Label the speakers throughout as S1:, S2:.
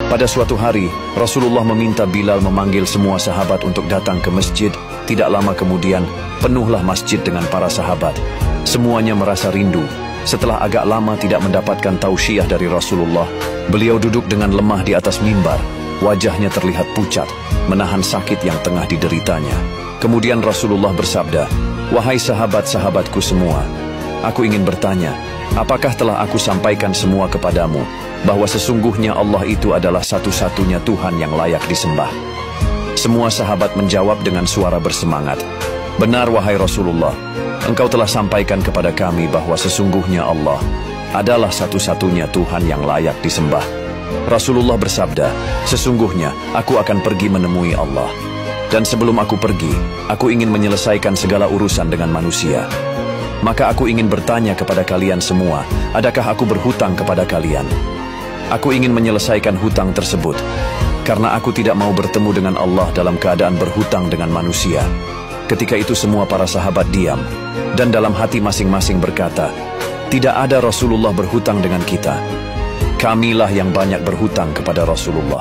S1: Pada suatu hari, Rasulullah meminta Bilal memanggil semua sahabat untuk datang ke masjid. Tidak lama kemudian, penuhlah masjid dengan para sahabat. Semuanya merasa rindu. Setelah agak lama tidak mendapatkan tausiah dari Rasulullah, beliau duduk dengan lemah di atas mimbar. Wajahnya terlihat pucat, menahan sakit yang tengah dideritanya. Kemudian Rasulullah bersabda, "Wahai sahabat-sahabatku semua, aku ingin bertanya, apakah telah aku sampaikan semua kepadamu, bahwa sesungguhnya Allah itu adalah satu-satunya Tuhan yang layak disembah?" Semua sahabat menjawab dengan suara bersemangat, "Benar wahai Rasulullah, engkau telah sampaikan kepada kami bahwa sesungguhnya Allah adalah satu-satunya Tuhan yang layak disembah." Rasulullah bersabda, "Sesungguhnya aku akan pergi menemui Allah. Dan sebelum aku pergi, aku ingin menyelesaikan segala urusan dengan manusia. Maka aku ingin bertanya kepada kalian semua, adakah aku berhutang kepada kalian? Aku ingin menyelesaikan hutang tersebut, karena aku tidak mau bertemu dengan Allah dalam keadaan berhutang dengan manusia." Ketika itu semua para sahabat diam, dan dalam hati masing-masing berkata, "Tidak ada Rasulullah berhutang dengan kita. Kamilah yang banyak berhutang kepada Rasulullah."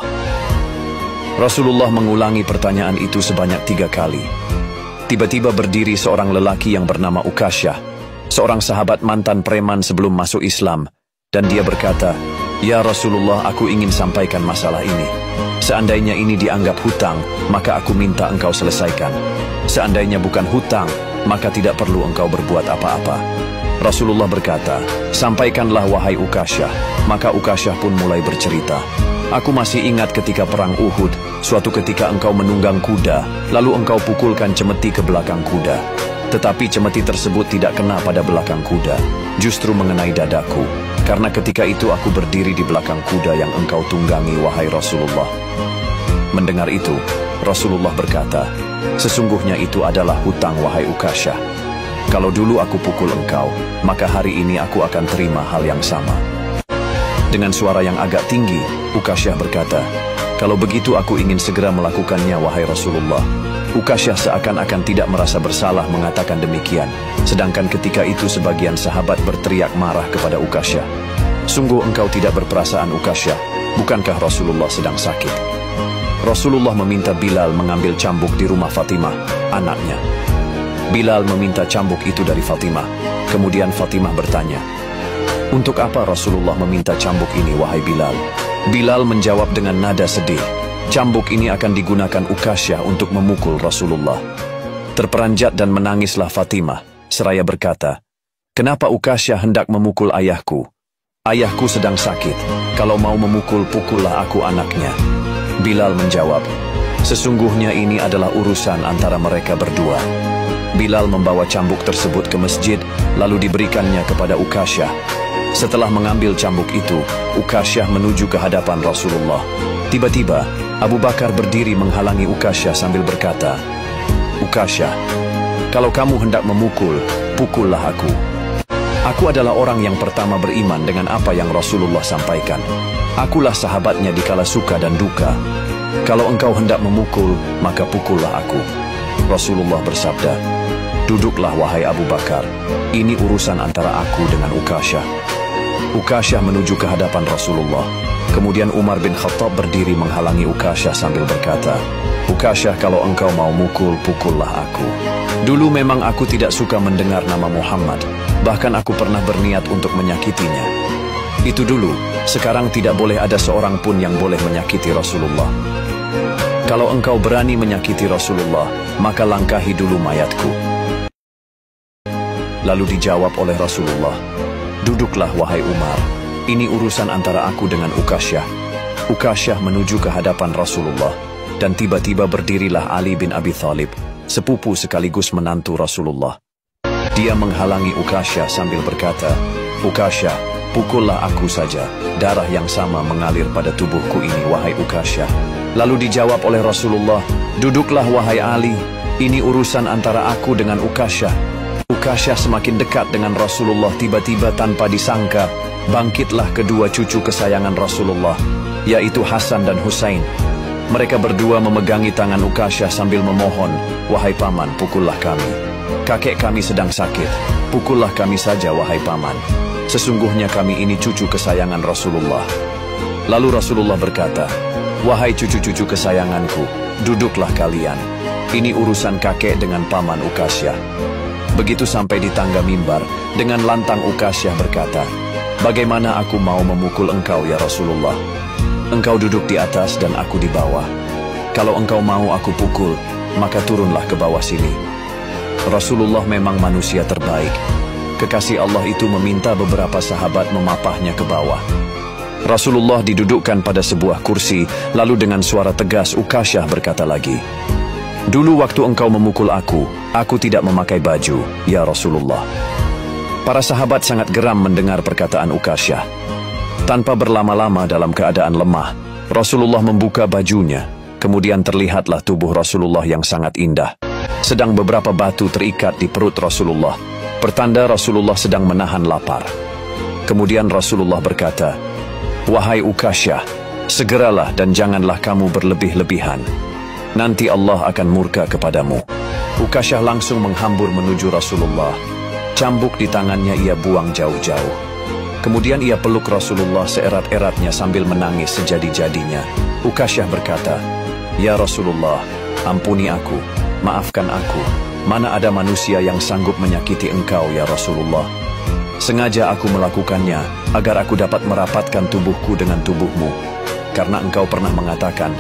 S1: Rasulullah mengulangi pertanyaan itu sebanyak 3 kali. Tiba-tiba berdiri seorang lelaki yang bernama Ukasyah, seorang sahabat mantan preman sebelum masuk Islam, dan dia berkata, "Ya Rasulullah, aku ingin sampaikan masalah ini. Seandainya ini dianggap hutang, maka aku minta engkau selesaikan. Seandainya bukan hutang, maka tidak perlu engkau berbuat apa-apa." Rasulullah berkata, "Sampaikanlah wahai Ukasyah." Maka Ukasyah pun mulai bercerita, "Aku masih ingat ketika perang Uhud, suatu ketika engkau menunggang kuda, lalu engkau pukulkan cemeti ke belakang kuda. Tetapi cemeti tersebut tidak kena pada belakang kuda, justru mengenai dadaku. Karena ketika itu aku berdiri di belakang kuda yang engkau tunggangi, wahai Rasulullah." Mendengar itu, Rasulullah berkata, "Sesungguhnya itu adalah hutang wahai Ukasyah. Kalau dulu aku pukul engkau, maka hari ini aku akan terima hal yang sama." Dengan suara yang agak tinggi, Ukasyah berkata, "Kalau begitu aku ingin segera melakukannya wahai Rasulullah." Ukasyah seakan-akan tidak merasa bersalah mengatakan demikian, sedangkan ketika itu sebagian sahabat berteriak marah kepada Ukasyah, "Sungguh engkau tidak berperasaan Ukasyah, bukankah Rasulullah sedang sakit?" Rasulullah meminta Bilal mengambil cambuk di rumah Fatimah, anaknya. Bilal meminta cambuk itu dari Fatimah. Kemudian Fatimah bertanya, "Untuk apa Rasulullah meminta cambuk ini wahai Bilal?" Bilal menjawab dengan nada sedih, "Cambuk ini akan digunakan Ukasyah untuk memukul Rasulullah." Terperanjat dan menangislah Fatimah, seraya berkata, "Kenapa Ukasyah hendak memukul ayahku? Ayahku sedang sakit, kalau mau memukul, pukullah aku anaknya." Bilal menjawab, "Sesungguhnya ini adalah urusan antara mereka berdua." Bilal membawa cambuk tersebut ke masjid, lalu diberikannya kepada Ukasyah. Setelah mengambil cambuk itu, Ukasyah menuju ke hadapan Rasulullah. Tiba-tiba, Abu Bakar berdiri menghalangi Ukasyah sambil berkata, "Ukasyah, kalau kamu hendak memukul, pukullah aku. Aku adalah orang yang pertama beriman dengan apa yang Rasulullah sampaikan. Akulah sahabatnya di kala suka dan duka. Kalau engkau hendak memukul, maka pukullah aku." Rasulullah bersabda, "Duduklah wahai Abu Bakar, ini urusan antara aku dengan Ukasyah." Ukasyah menuju ke hadapan Rasulullah. Kemudian Umar bin Khattab berdiri menghalangi Ukasyah sambil berkata, "Ukasyah, kalau engkau mau mukul, pukullah aku. Dulu memang aku tidak suka mendengar nama Muhammad, bahkan aku pernah berniat untuk menyakitinya. Itu dulu, sekarang tidak boleh ada seorang pun yang boleh menyakiti Rasulullah. Kalau engkau berani menyakiti Rasulullah, maka langkahi dulu mayatku." Lalu dijawab oleh Rasulullah, "Duduklah wahai Umar, ini urusan antara aku dengan Ukasyah." Ukasyah menuju ke hadapan Rasulullah, dan tiba-tiba berdirilah Ali bin Abi Thalib, sepupu sekaligus menantu Rasulullah. Dia menghalangi Ukasyah sambil berkata, "Ukasyah, pukullah aku saja, darah yang sama mengalir pada tubuhku ini wahai Ukasyah." Lalu dijawab oleh Rasulullah, "Duduklah wahai Ali, ini urusan antara aku dengan Ukasyah." Ukasyah semakin dekat dengan Rasulullah. Tiba-tiba tanpa disangka, bangkitlah kedua cucu kesayangan Rasulullah, yaitu Hasan dan Husain. Mereka berdua memegangi tangan Ukasyah sambil memohon, "Wahai paman, pukullah kami. Kakek kami sedang sakit, pukullah kami saja wahai paman. Sesungguhnya kami ini cucu kesayangan Rasulullah." Lalu Rasulullah berkata, "Wahai cucu-cucu kesayanganku, duduklah kalian. Ini urusan kakek dengan paman Ukasyah." Begitu sampai di tangga mimbar, dengan lantang Ukasyah berkata, "Bagaimana aku mau memukul engkau ya Rasulullah? Engkau duduk di atas dan aku di bawah. Kalau engkau mau aku pukul, maka turunlah ke bawah sini." Rasulullah memang manusia terbaik. Kekasih Allah itu meminta beberapa sahabat memapahnya ke bawah. Rasulullah didudukkan pada sebuah kursi, lalu dengan suara tegas Ukasyah berkata lagi, "Dulu waktu engkau memukul aku tidak memakai baju, ya Rasulullah." Para sahabat sangat geram mendengar perkataan Ukasyah. Tanpa berlama-lama dalam keadaan lemah, Rasulullah membuka bajunya, kemudian terlihatlah tubuh Rasulullah yang sangat indah. Sedang beberapa batu terikat di perut Rasulullah, pertanda Rasulullah sedang menahan lapar. Kemudian Rasulullah berkata, "Wahai Ukasyah, segeralah dan janganlah kamu berlebih-lebihan. Nanti Allah akan murka kepadamu." Ukasyah langsung menghambur menuju Rasulullah. Cambuk di tangannya ia buang jauh-jauh. Kemudian ia peluk Rasulullah seerat-eratnya sambil menangis sejadi-jadinya. Ukasyah berkata, "Ya Rasulullah, ampuni aku, maafkan aku. Mana ada manusia yang sanggup menyakiti engkau ya Rasulullah. Sengaja aku melakukannya agar aku dapat merapatkan tubuhku dengan tubuhmu. Karena engkau pernah mengatakan,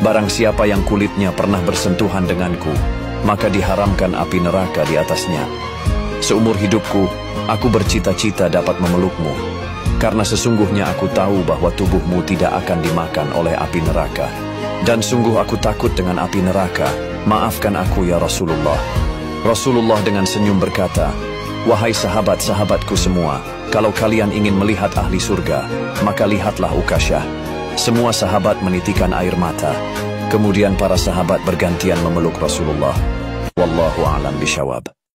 S1: barang siapa yang kulitnya pernah bersentuhan denganku, maka diharamkan api neraka di atasnya. Seumur hidupku, aku bercita-cita dapat memelukmu. Karena sesungguhnya aku tahu bahwa tubuhmu tidak akan dimakan oleh api neraka. Dan sungguh aku takut dengan api neraka. Maafkan aku ya Rasulullah." Rasulullah dengan senyum berkata, "Wahai sahabat-sahabatku semua, kalau kalian ingin melihat ahli surga, maka lihatlah Ukasyah." Semua sahabat menitikan air mata. Kemudian para sahabat bergantian memeluk Rasulullah. Wallahu a'lam bishawab.